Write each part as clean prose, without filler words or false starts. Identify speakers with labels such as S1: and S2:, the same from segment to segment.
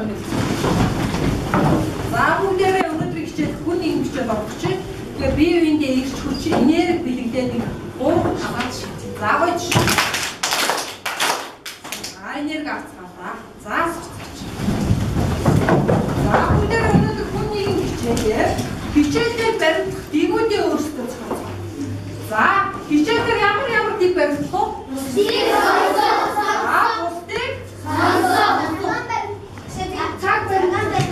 S1: байна. За бүгдээрээ өнөөдрийн хичээл хүн нийгэм хичээл болох чинь. Тэгэхээр бие биендээ ирч хүч энерги бэлэгдээд нэг 3 хамаач. За гойч. Энерги авцгаалаа. За сурцгаач. За бүгдээрээ өнөөдөр хүн нийгэм хичээлээр хичээлээр баримтлах дигүүдээ өөрсдөө цаасан. За хичээлээр ямар дэг баримтлах вэ? Дэг сонсоо. Бусдыг сонсоо. Цаг баримтлах.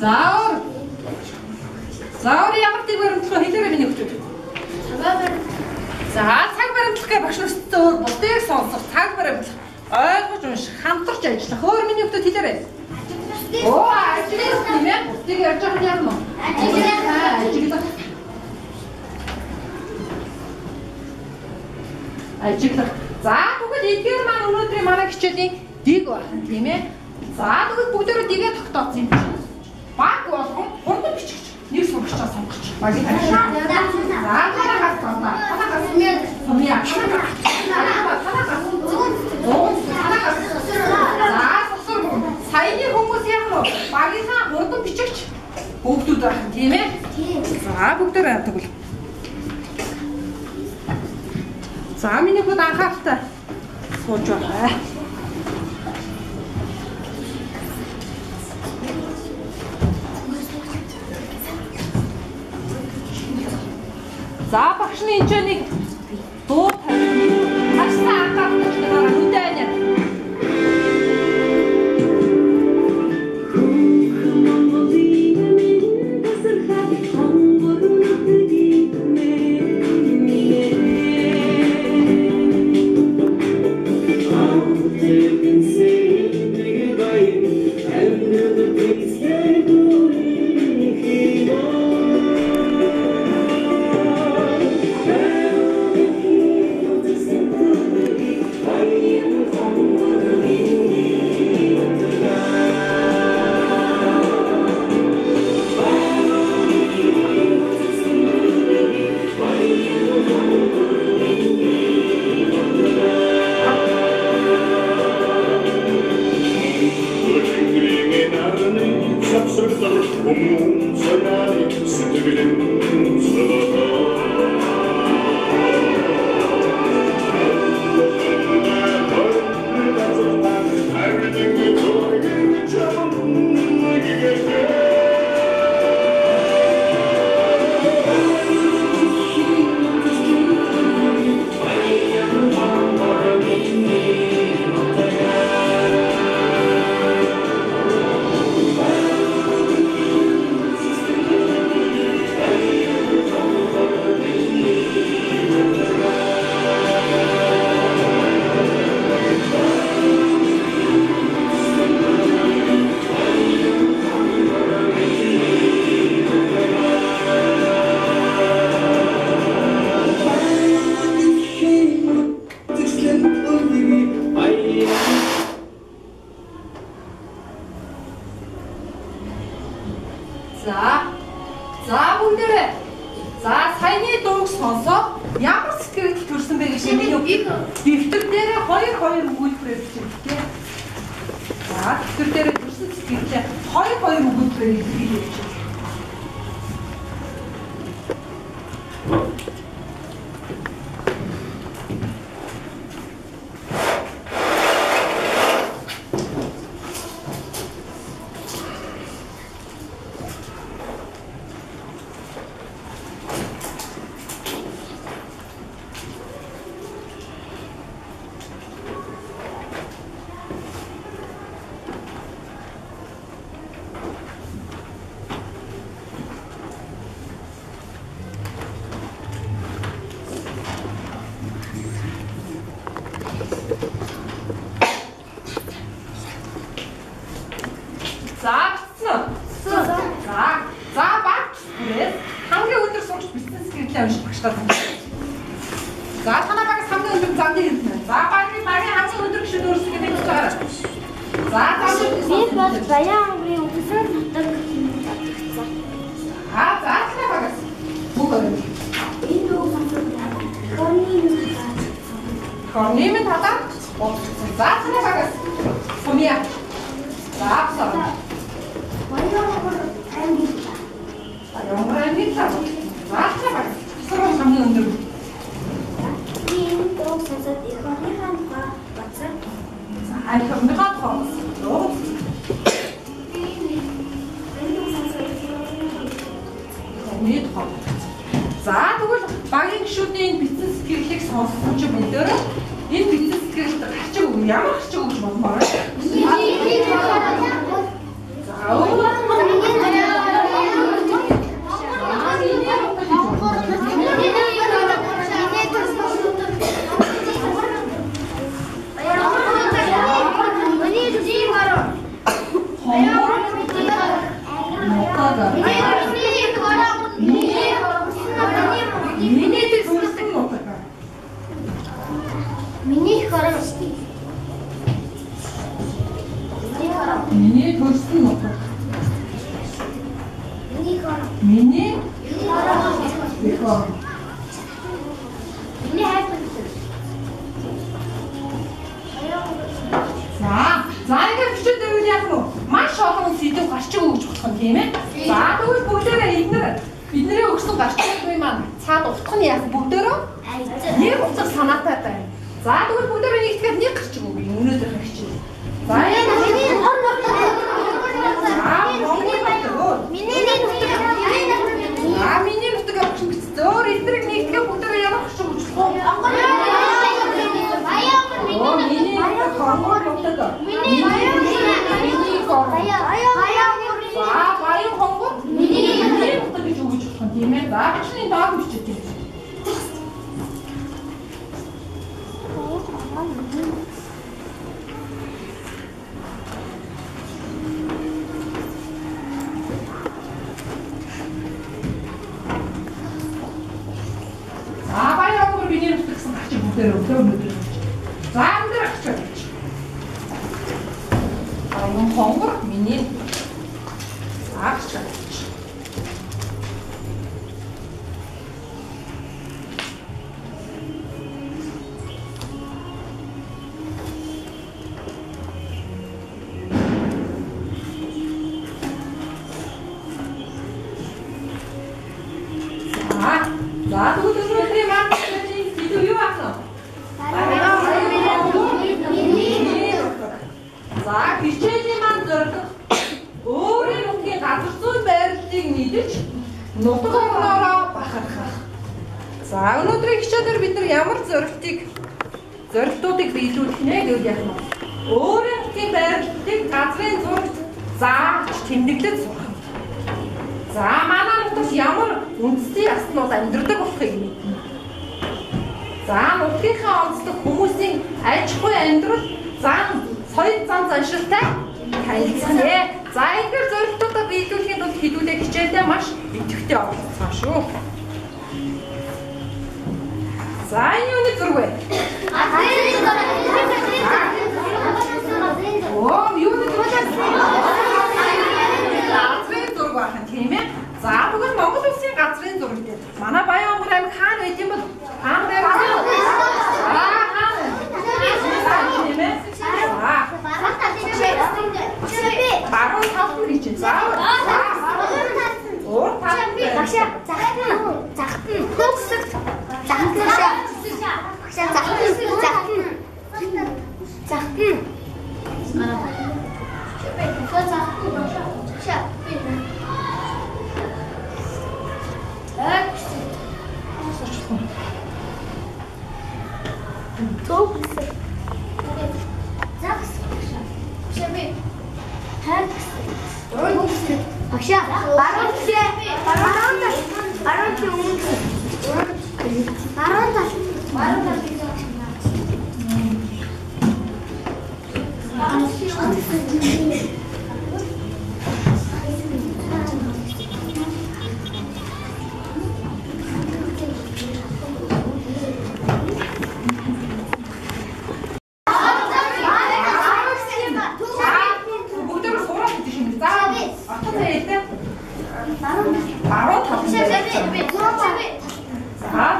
S1: За Заавар ямар дэг баримтлах хэлээрэй миний хүчтэй. За цаг баримтлах гэх багш нартай өөр бусдыг сонсох цаг баримтлах ойлгож унших хамтарч ажиллах өөр миний хүчтэй хэлээрэй. Оо ажиглах юм яа бусдыг ярьж байгаа юм уу? Ажиглах. Ажиглах. За бүгд эдгээр маань өнөөдрийн манай хичээлийн дэг байна тийм ээ. За бүгд бүгдээрээ дэгээ тогтоосон юм чинь. Баг болгон хурдан бичиж нэг сурагчаа сонгоч. Багийн харшаа. За танаас тоолаа. Танаас сумья. Саяны хүмүүс яг нь багийнхаа хурдан бичигч хүүхдүүд байна тийм ээ. За бүгдээрээ тэгвэл. За миний хүүд анхааралтай сууж байна. За багшны хэмжээнийг дуу тавих. Хасна анхаарч байгаа нүдэн. За бичсэн үү? За багт бүрээс хамгийн өндөр сурч бизнес гэрлээ уншиж багштай санагдав. За танаа багс хамгийн өндөр замдын хэрэгнэ. За багийн хамгийн өндөр гişүүд өөрсдөө гэдэг гэж байгаа. За
S2: би бол баян өнгөрийн үгсэн татдаг.
S1: За танаа багс бүх өрөө.
S2: Энэ үгсэн
S1: Корнемэн татаа. За танаа багс сумия. За сараа.
S2: баян ангилта.
S1: Баян ангилта. За танаа багс сараа хамгийн өндөр.
S2: Энэ үгсэн их орныхан бацаа.
S1: Альхамдгаа тоос. Нийт хоо. За тэгвэл багийн гишүүдийн бизнес сэтгэлийг сонссон ч бүгдөө энэ бизнес сэтгэлд харчиг өгнө. Ямар харчиг өгч болмоор вэ? Миний төрсөн нутаг. Миний ихо. За ингээд бичиж байвал яг нь маш олон сэдв гарчиг өгч болох юм тийм ээ. За тэгвэл бүгдээрээ эднэрээ өгсөн гарчиггүй маань цаад утгах нь яг бүгдээрөө нэг утга санаатай байна. За тэгвэл бүгдээрээ нэгтгэхэд нэг гарчиг өгье өнөөдөр хичээл. За яг миний нутаг авах юм биз дээ. Өөр эднэрийг нэгтгэхэд бүгдээрээ ямар гарчиг өгч болох вэ? Миний хонгор нутаг. Миний баян хонгор. Миний нутаг гэж өгч болох юм тийм ээ. За бичний дааг бичиж тийм. Баян хонгор миний нутаг гэсэн гарчиг бүгдээрээ өгөө. За өндөр гарчиг. Баян хонгор миний гарчиг. За тэгвэл өнөөдрийн маркетинг видео юу аах вэ? За хичээлийн маань зорилго өөрийн нутгийн газар зүйн байрлалыг мэдэж нутаг орноороо бахархах. За өнөөдрийн хичээлээр бид нар ямар зорилтуудыг биелүүлэх нэ гэвэл яг нь өөрийн нутгийн байрлалыг газрын зурагт зааж тэмдэглэж сурах. За манай нутагт ямар үндэсний яснууд амьдардаг болохыг мэднэ. За нутгийнхаа онцлог хүмүүсийн аж ахуй амьдрал соёл зан заншилтай танилцах. За энэ зорилтуудаа биелүүлэхийн тулд хэлүүлэх хичээлдээ маш идэвхтэй оролцсон шүү. За энэ юуны зураг вэ? Юуны зураг вэ? Газрын зураг байна тийм ээ. За тэгвэл Монгол улсын газрын зураг дээр манай Баян хонгор аймаг хаана байд юм бол хаана байв? Тийм ээ. Баруун талд нь чинь. За. Өөр талд.
S2: Багшаа захтан. Хөөсөг. Захтан. Багшаа захтан.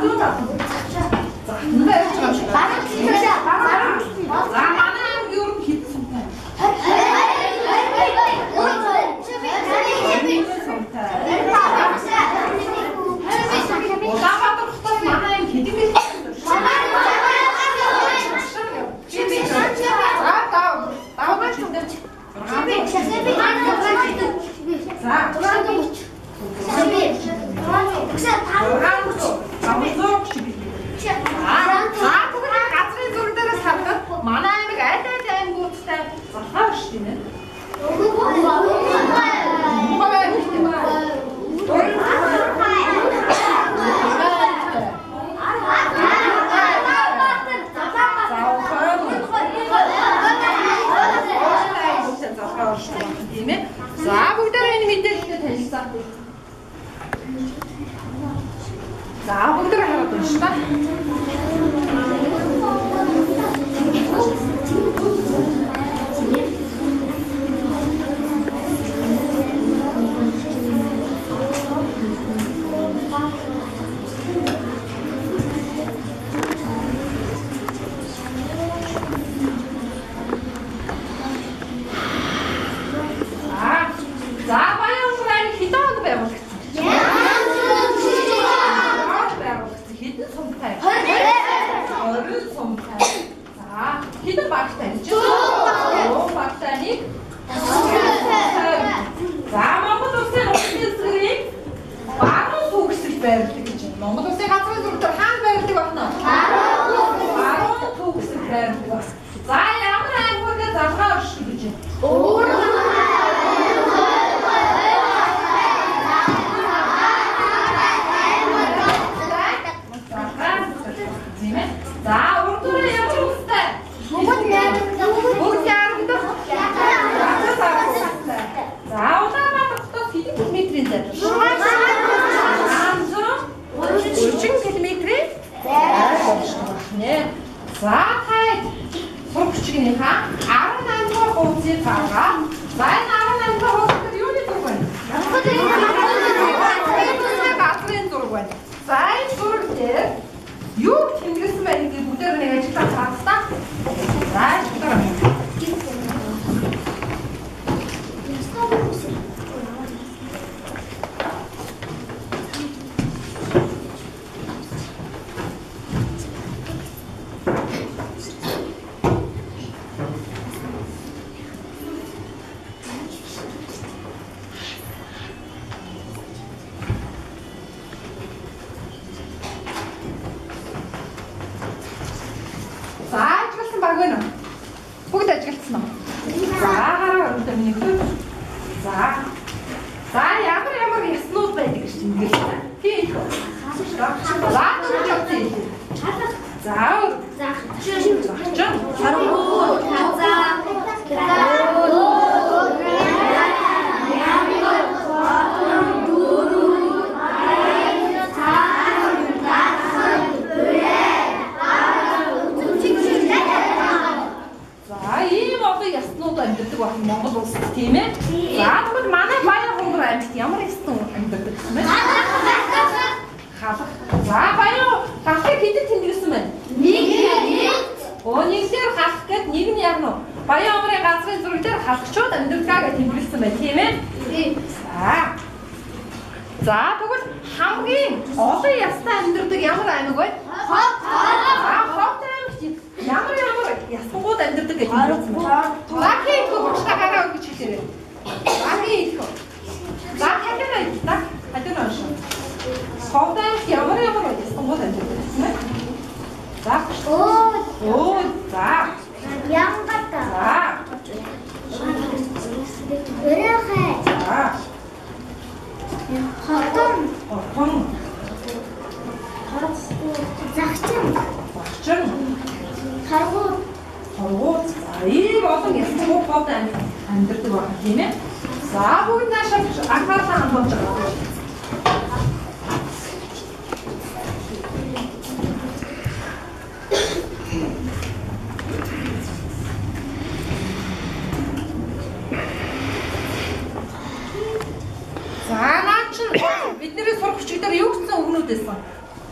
S1: зүүн талд. За энэ явж байгаа шүү. За манай аймаг юу хийсэн бэ? Улаанбаатар хотод манай аймаг хэдэн гэж манай аймаг аль аймагуудтай залхаа шүү дээ. За бүгдээ энэ мэдээлэлтэй танилцаа. За бүгдээ хараад байна шүү дээ.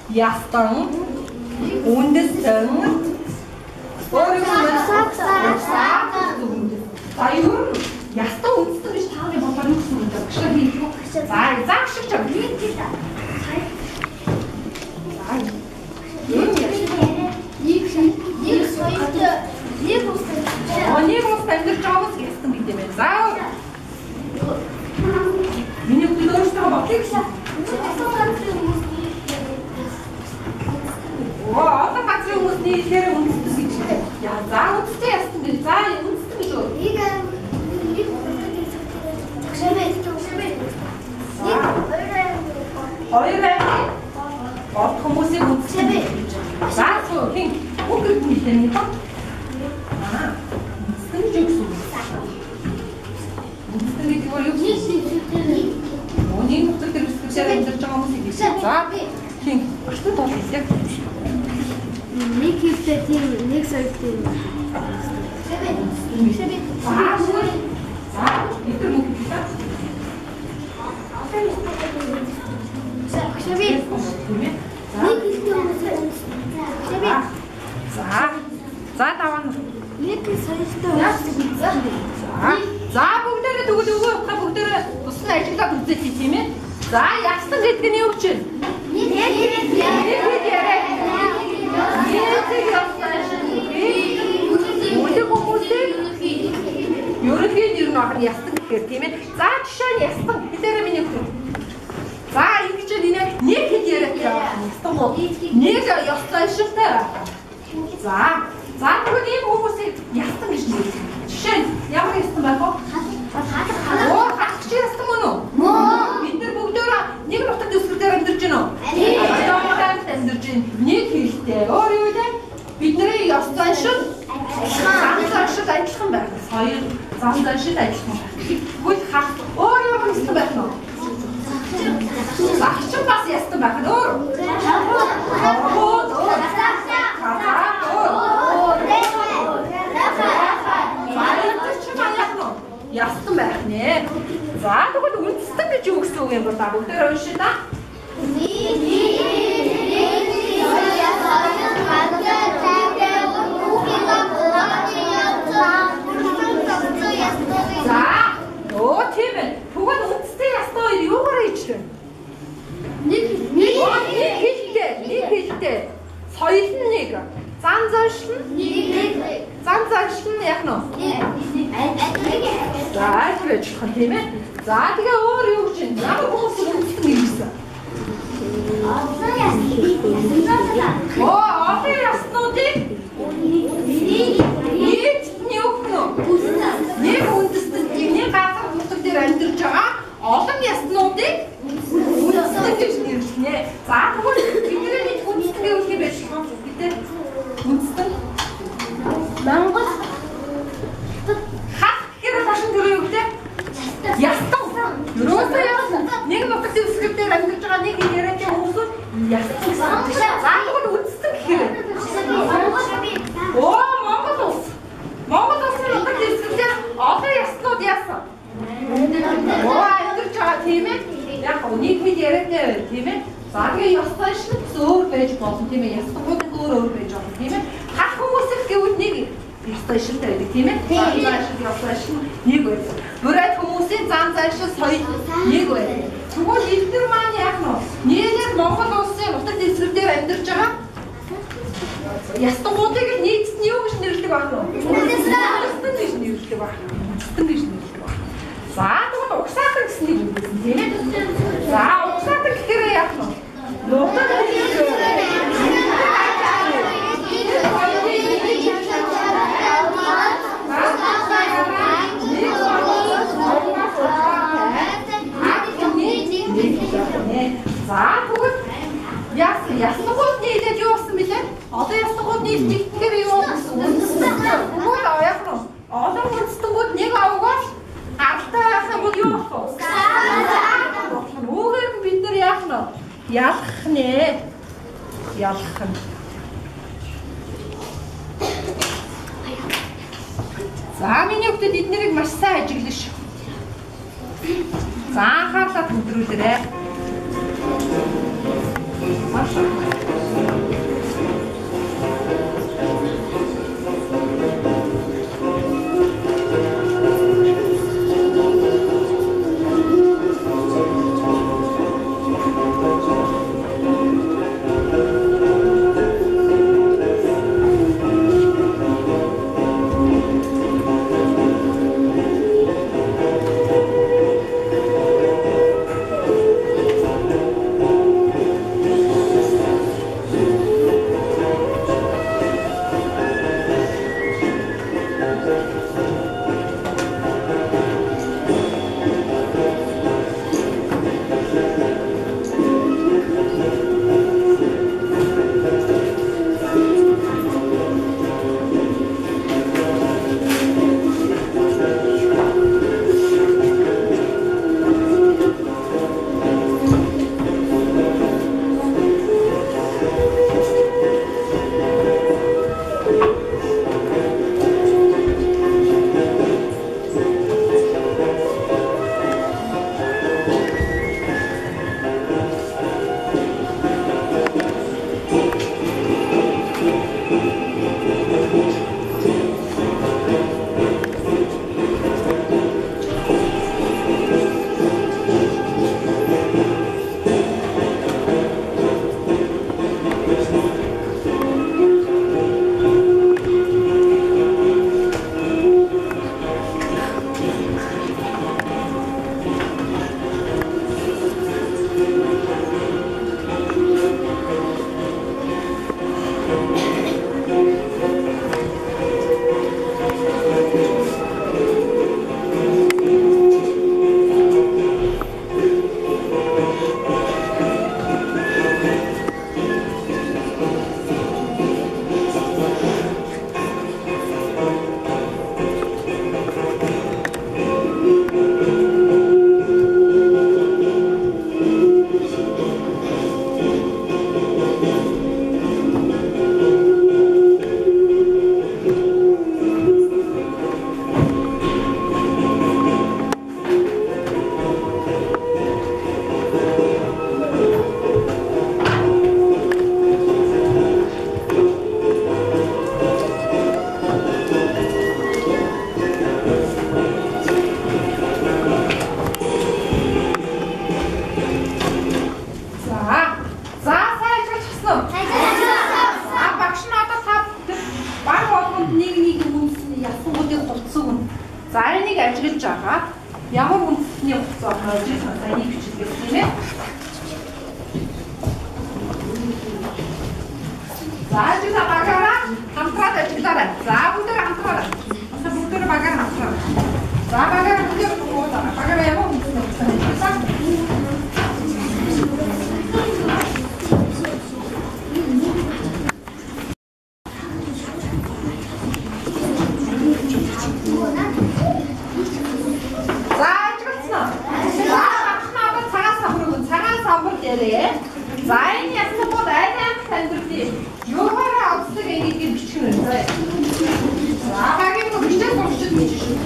S1: ястан, үндэстэн,
S2: Сак.
S1: За юу ястан үндэстэн гэж тааны бодоор юу гэсэн юм бэ? Гişээ хийх үү? За загшиж чам. Нэг ус амьдарч байгаас ястан гэдэг юм байна. За. Миний хөдөлгөөнтэй бодлыг одоо газрын хүмүүсний ихээр үндэстэн гэж байна. Яа, за үндэстэн ястан гэж. За үндэстэн гэж үү? Хоёр бод хүмүүсийг үндэстэн гэж. За хин үгэр хэлнэ ба. Үндэстэн гэж юу? Үндэстэн гэдэг нь юу? Өний нутаг дээр үсгээр амьдарч байгаа хүмүүсийг гэж. За хин өчтөр тоо хэлээ.
S2: Нэг хэвтэй тийм нэг сойтой.
S1: За эдгээр мөнгө хийлээ. За таван.
S2: Нэг сойтой.
S1: За бүгдээрээ тэгвэл өгөө бүгдээрээ тусна ажиллаад үзээч тийм ээ. За ястан гэдэг нь юу ч вэ? Ерөнхий нэр нь ястан гэхээр тийм ээ. За жишээ нь ястан хэлээрээ миний хүү. За ингэж нэг хэд яриад ястан гоо. Нэг ёстой шилтэй. За тэгвэл ийм хүмүүсийг ястан гэж нэр. Жишээ нь ямар ястан байх вэ? Хатч ястан мөн үү? Бид нар бүгдөө нэг нутагт өсгөлээр амьдарч байна уу? Амьдарч байна. Нэг хэлтэй. Өөр юу вэ? Бидний ёс заншил зан заншил адилхан байх. Хоёр зан заншил адилхан байх. Тэгвэл хат өөр ямар ястан байх нь? Загч бас ястан байх нь өөр. Ястан байх нэ. За тэгвэл үндэстэн гэж юу гэсэн үг юм бол та бүгдээр уншия та. За тийм ээ. Тэгвэл үндэстэн ястан хоёр юугаар ичрэн? Нэг хэлтэй. Соёл нь нэг. Зан заншил нь яг нь. За тэгэж болох тийм ээ. За тэгээ өөр юу гэж юм? Ямар хүмүүс үндэстэн гэсэн? Одоо яснуудыг нэг үндэстэн нэг газар нутаг дээр амьдарч байгаа олон яснуудыг үндэстэн гэж нэрлэнэ. За тэгвэл бидний нэг үндэстэн гэвэл юм байж болох юм гэдэг. Үндэстэн Монгол хат гэхээр машин төрөө юу гэдэг? Ястан. Юусаа ястан? Нэг нутагт өсгөлээр амьдарч байгаа нэг яриатай хүмүүс ястан. За тэгвэл үндэстэн гэхээр Монгол улс. Монгол улсын нутагт өсгөлээр олон ястнууд яасан. Амьдарч байгаа тийм ээ. Яг нэг хэд яриатай байна тийм ээ. За тэгээ ёс заншил өөр байж болно тийм ээ. Ястангууд өөр байж болно тийм ээ. Хат хүмүүс гэвэл нэг ёс заншилтай байдаг тийм ээ. Зан заншил ёс заншил нэг байдаг. Бүрээд хүмүүсийн зан заншил соёл нэг байдаг. Тэгвэл эдгээр маань яг нь нийлээд Монгол улсын нутагт эсрэгдээр амьдарч байгаа ястангуудыг нийцсэн юу гэж нэрлэдэг байна уу? Үндэстэн гэж нэрлэдэг байна. За тэгвэл угсаатан гэсэн нэг үг гэсэн тийм ээ. За угсаатан гэхээр яг нь нутаг За тэгвэл ястангууд нийлээд юу болсон бэлээ? Одоо ястангууд нийлдэхээр юу болсон? Үндэстэн. Тэгвэл яг нь олон үндэстэнгууд нэг авгаас гаралтай байх юм бол юу болох вэ? Үүгээр бид нар яах нь? Ялах нэ. Ялах нь. За миний хүүхдүүд эднэрийг маш сайн ажиглана шүү. За анхаарлаа төвлөрүүлээрэй. Маш Ямар үндэсний хугацаа хааж ирсэн саяны бичилгээс тийм ээ. За жишээ багаараа хамтраад ажиллаарай. За бүгдээ хамтраарай. Бүгдээ багаар хамтраарай. За багаар бүгдээ багаар ямар үндэсний хугацаа хааж за энэ ясны бод айдан тандирдээ юугаараа авдаг ингэж бичих нь заа. За багийн бичдэг болчиход байж шүү.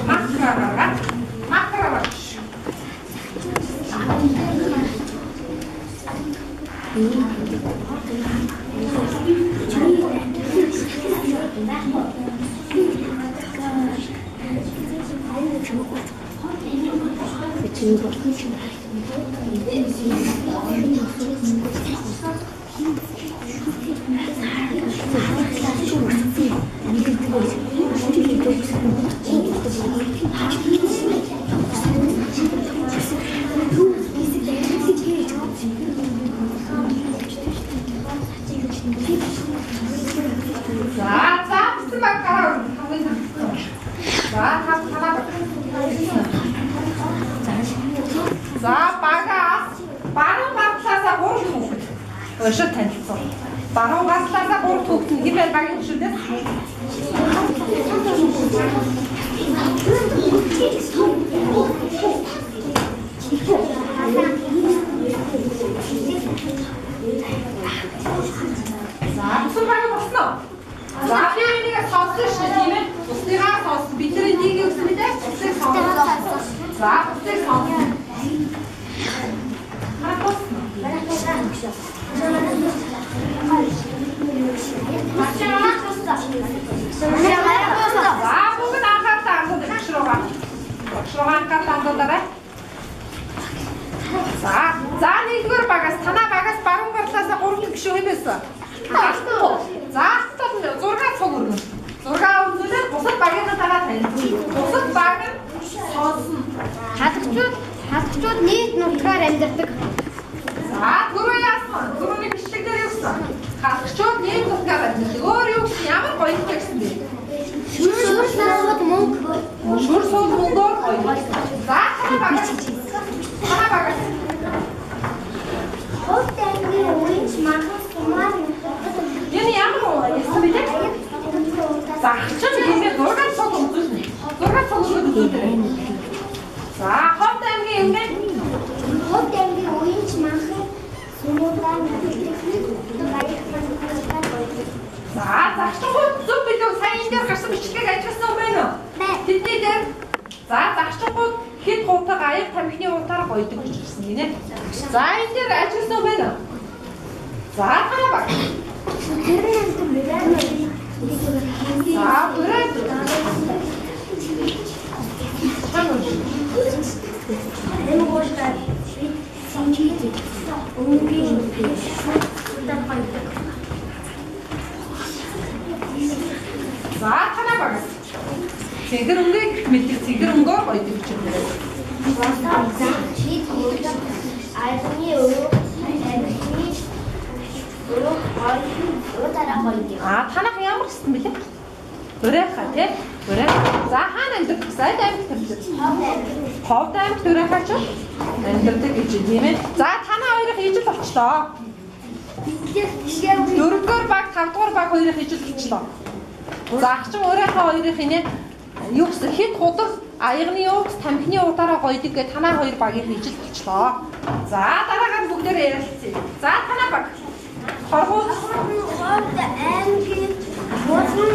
S1: Макрага. За багаас баруун гартлаасаа 3 хүүхэд өшөө танилцсан. Баруун гартлаасаа 3 хүүхэд нь хэмээн багийн өшөө дээ. За бүхэн баг босноо. За би энийг сонссон шүү дээ тийм ээ. Бусдыгаа сонссон. Бидний нэг юм мэдээ. Бусдыг сонссон. За бусдыг сонссон. бүгд анхаарал хандуулж хандуулаарай. За нэгдүгээр багаас танаа багаас баруун гартлаасаа 3 гишүү хэмээсэн. За 6 цог өргөн. 6 өнөөлөө бусад багийнхаа танаа танилцуулна. Бусад баг нь сонсно.
S2: Халагчууд нийт нутгаар амьдардаг.
S1: За түрүү яасан? Түрүүний бичлэг дээр юу гэсэн? Халагчууд нийт нутгаар амьдардаг. Өөр юу гэсэн? Ямар гоё гэсэн бэ?
S2: Шүр сууд мөнгө.
S1: Шүр сууд мөнгөөр гоё. За танаа багаас.
S2: Хотэнгийн үеч махас тумаар.
S1: Яни ямар яасан бэ? Загчсан хэмээн 6 цог үзүүлнэ. 6 цог үзүүлнэ. За хот аймгийн юм бэ?
S2: Хот аймгийн үеч махас сумуудаа
S1: за загчгүй зүг билүү сайн энэ дээр гарсан бичлэгийг ажилласан юм байна уу? Тэдний дээр за загчгүй хэд гутаг аяг тамхины утаар гойдог гэж хэлсэн гинэ. За энэ дээр ажилласан юм байна уу? За танаа баг. За бүрээд за танаа багаас цэгэр өнгөийг мэддэг цэгэр өнгөөр гойдог гэж байна. Танах ямар гэсэн бэлээ? Өрөөхаа тий? Өрөөх. За хаана амьдардаг? Сайд аймагт амьдардаг. Ховд аймагт өрөөхаа ч амьдардаг гэж тийм ээ. За танаа хоёрын ижил болчлоо. Дөрөвдүгээр баг, тавдугаар баг хоёрын ижил болчлоо. За ахчин өрөөхаа хоёрын нэ юу гэсэн хэд худал аягны ууц, тамхины уутаараа гойдог гэ танаа хоёр багийн ижил болчлоо. За дараагаар бүгдээрээ ярилцъя. За танаа баг. Хоргоц
S2: Ховд аймгийн Ховд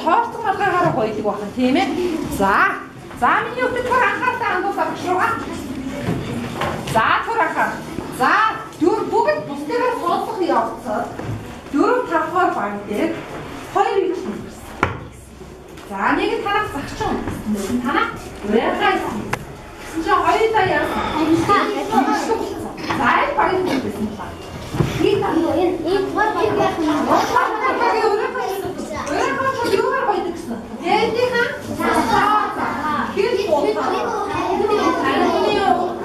S1: тоорцсон малгайгаар гойдог байна тийм ээ. За миний өвдөд төр анхаарал хандуулах шуугаа. За төр анхаар. За бүгд бусдаараа сонсох явцад 4-5 дахь баг дээр 2 гэж хэлсэн. За нэг танах загч юм. Танах урайхаа гэсэн чинь хоёулаа яасан. байсан ба. Энэ
S2: гол яг нь
S1: өөрөө юугаар байдаг гэсэн. Дээдийнхэн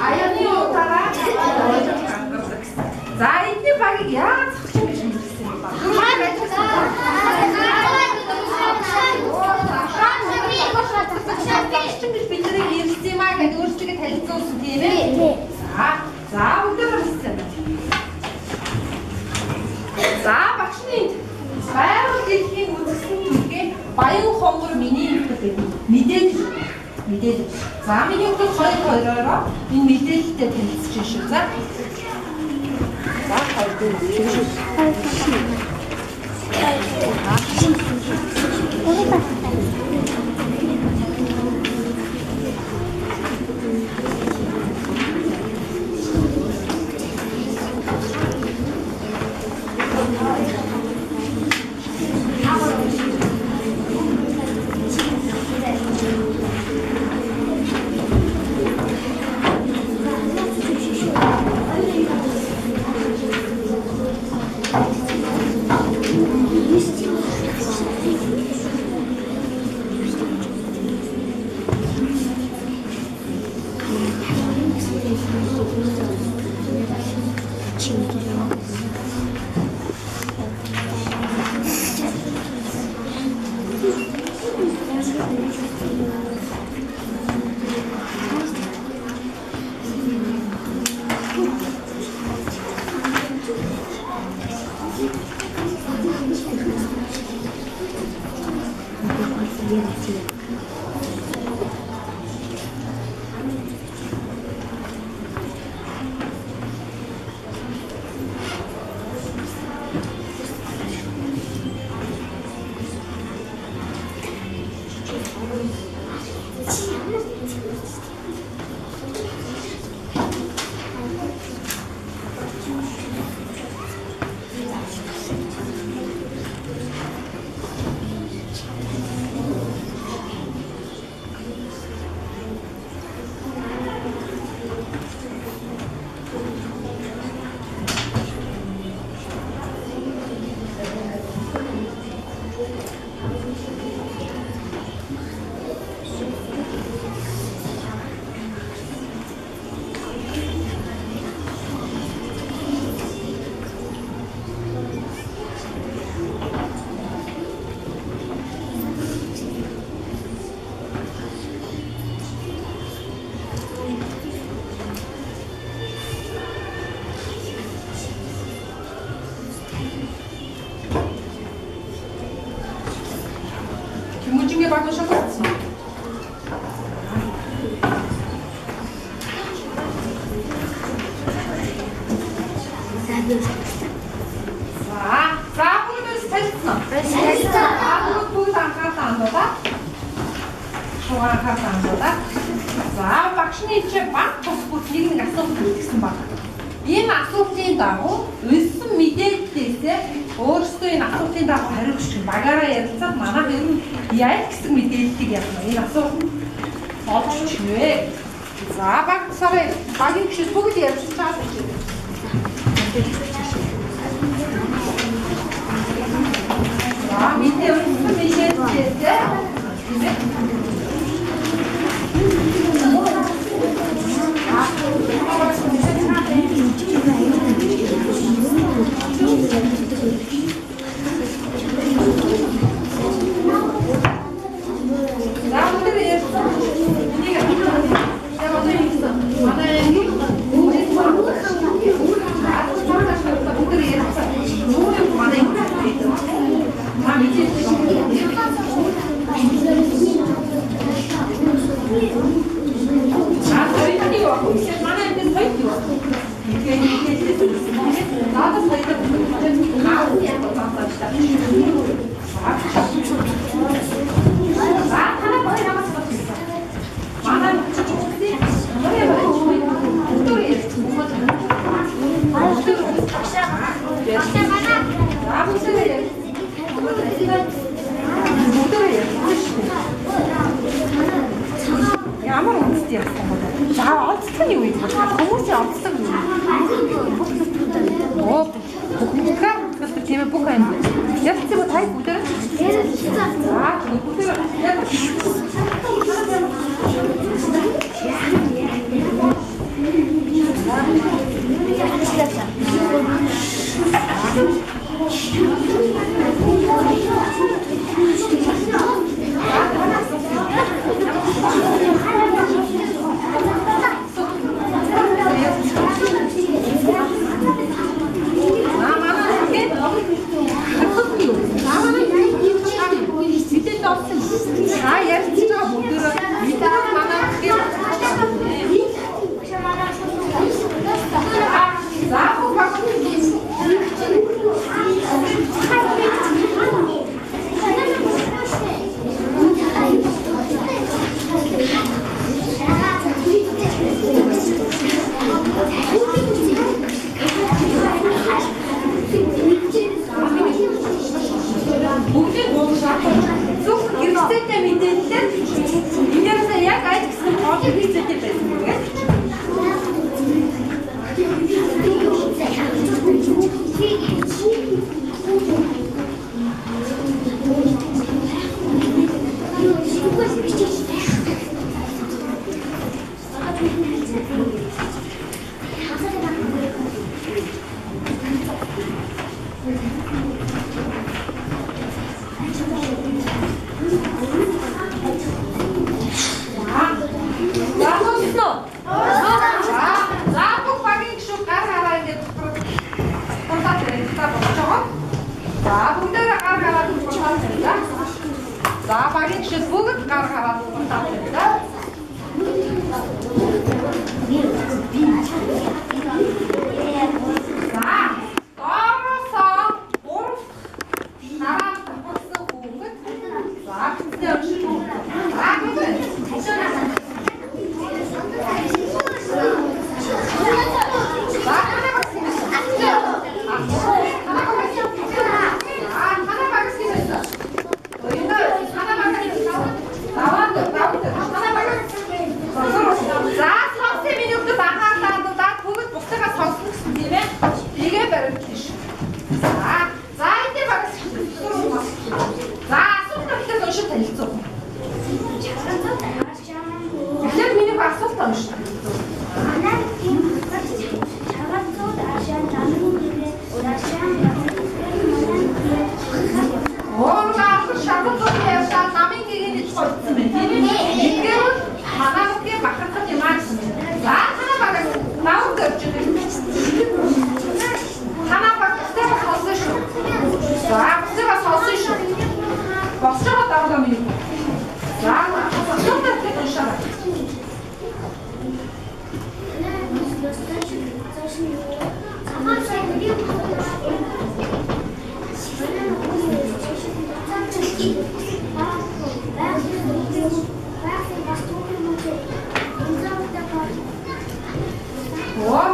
S1: аяны утаараа за эдний багийг яаж зохисон гэж хэлсэн юм ба. Гэж бид нарыг ярьсан юм аа гэдэг өөрсдөө танилцуулсан тийм ээ. За өндөр хэлсэн. За багшны байгаль дэлхийн үзэсгэлэн түлхээ Баян хонгор миний гэдэг мэдээлэл. За миний хүүхэд хоёроо энэ мэдээлэлтэй танилцж шүү. За 김우중의 방은 쇼크였어. За, бүгд стелсноо. Бүгд анхаарал хандуулаа. Шугар анхаарал хандуулаа. За, багшны чи баг бус бүхнийг нэг асуулт үүсгэсэн байна. Энэ асуултын дагуу өссөн мэдээллээсээ өөрсдөө энэ асуултын дагуу хариу өгч багаараа ярилцаад манайх ер нь яа гэсэн мэдээллийг явна. Энэ асуулт олж чивэ. За, баг сарай багийн гişс бүгд ярьсан цаас чи. За, мэдээлэлтэй ямар үнэтэй явсан бэ? За, онцлог юу вэ? Хүмүүсийн онцлог юу вэ?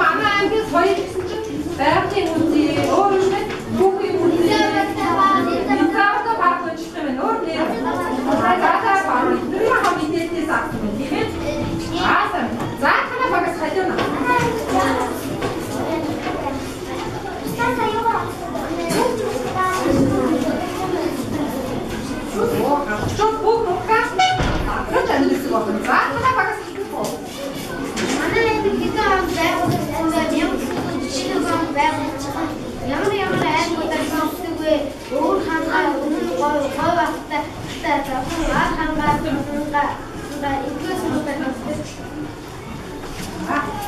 S1: манай ангиас хоёр гэсэн чинь байгалийн үндэс өөр юм байна. Бүхий үндэс. Интаата багч юм байна. Өөр нэр. Заатаа баг. Тэр хаа мэдээлэлээс авсан юм тийм ээ. Аасан. За танаа багас хажуuna. Чот бүх нукаас агаж анилсан байна. За танаа багас хэлбэл.
S2: Манай энэ гэдэг юм ямар аймагуудаар сонсдоггүй өөр хангаа өнөр гой баттай хангаа ингээс мөтөд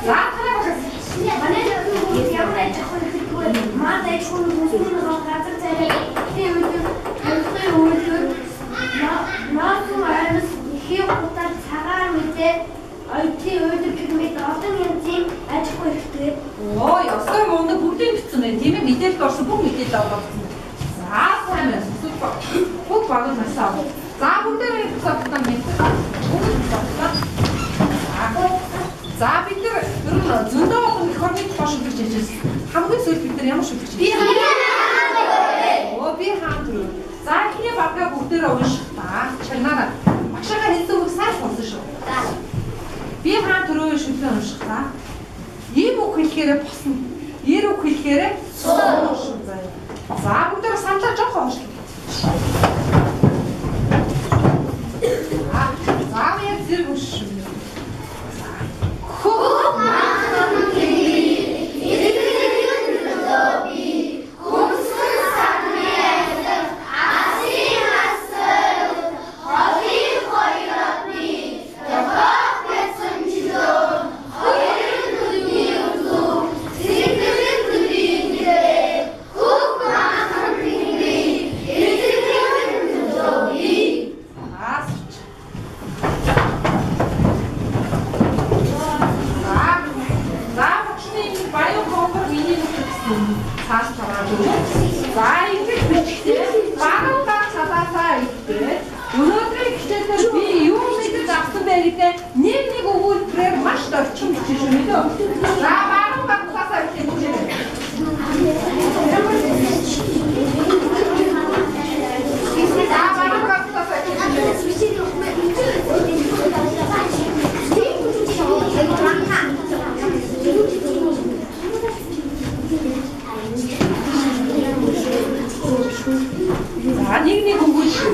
S1: За танаа багас.
S2: манай ямар аймагуудаар хэлдэггүй манай хүн хүмүүсийн газар царай тийм үү Наасуу аймаг их хутар цагаан мэдээ Альти өдөр гэмэд олон янзын аж ахуй хэрэгтэй.
S1: Оо, ясаар мундаг бүгдийг бичсэн байх. Тийм ээ, мэдээлэл орсон бүх мэдээлэл авсан. За, сайн байна. Супер. Бүх багт насаа. За, бүгдээ бүгдээ мэдээ. За, бид нэр зөндөө олон их орны тоош өгч яжээс. Хамгийн сүүлд бид нар ямар шүлгэж байна? Би хаан. Оо, би хаан түрүү. За, ихний багаа бүгдээ унших та. Чанараа. Багшаага хэлсэн үг сайн болсон шүү. За. Би хаан түрүү шүлгээ унших та. Ийм үг хэлэхээрээ босно. Ир үг хэлэхээрээ суун. За бүгдээ саналаа жоохон унших. За яг зэрэг унших. Хөө маань нэг өгүүлбэрээр маш дөрчин бичиж шүү дээ. За багын багтаасаа хэлэх юм. Нэг өгүүл шүү.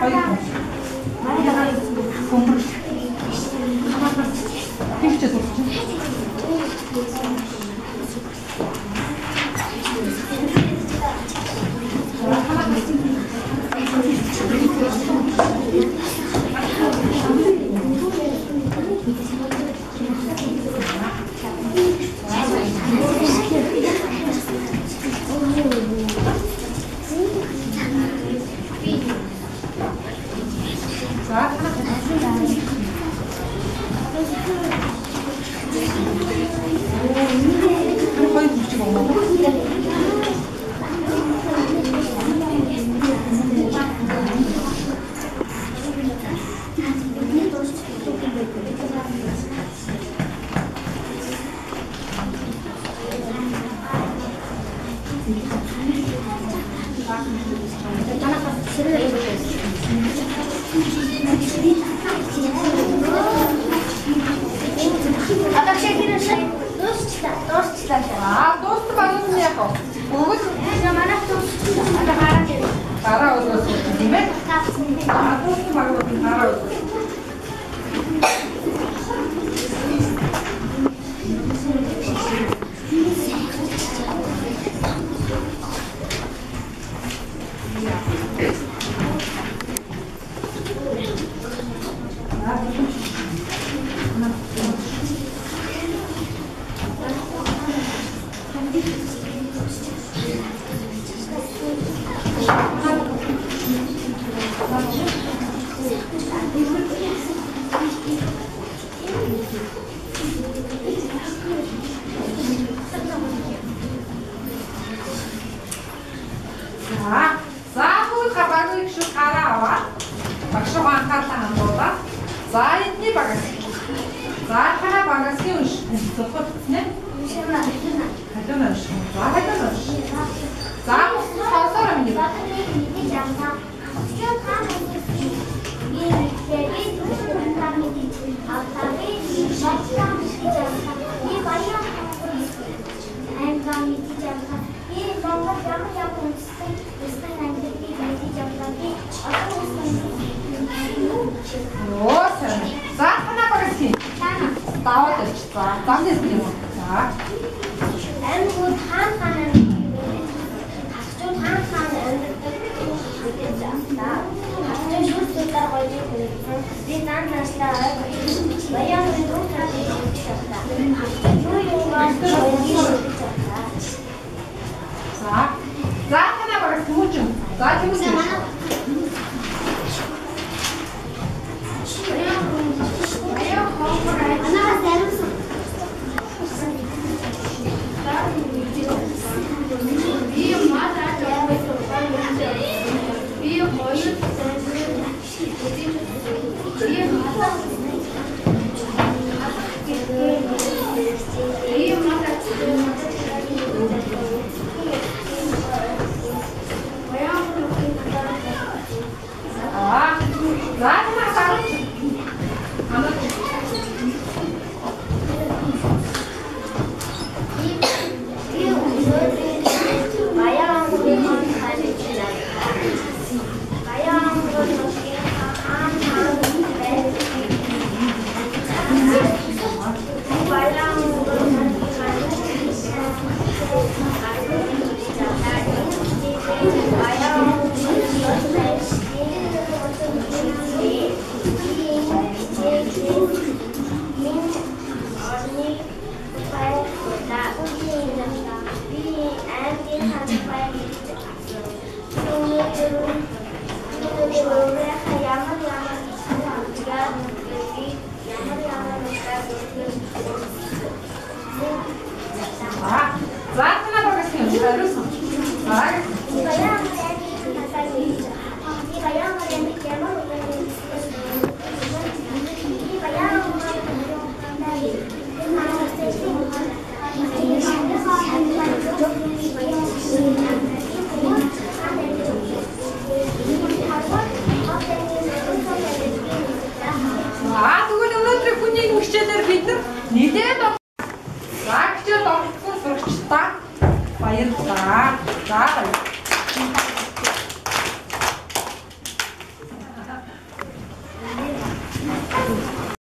S1: Хоёр. Бөмбөр. Хинчээ дуусч.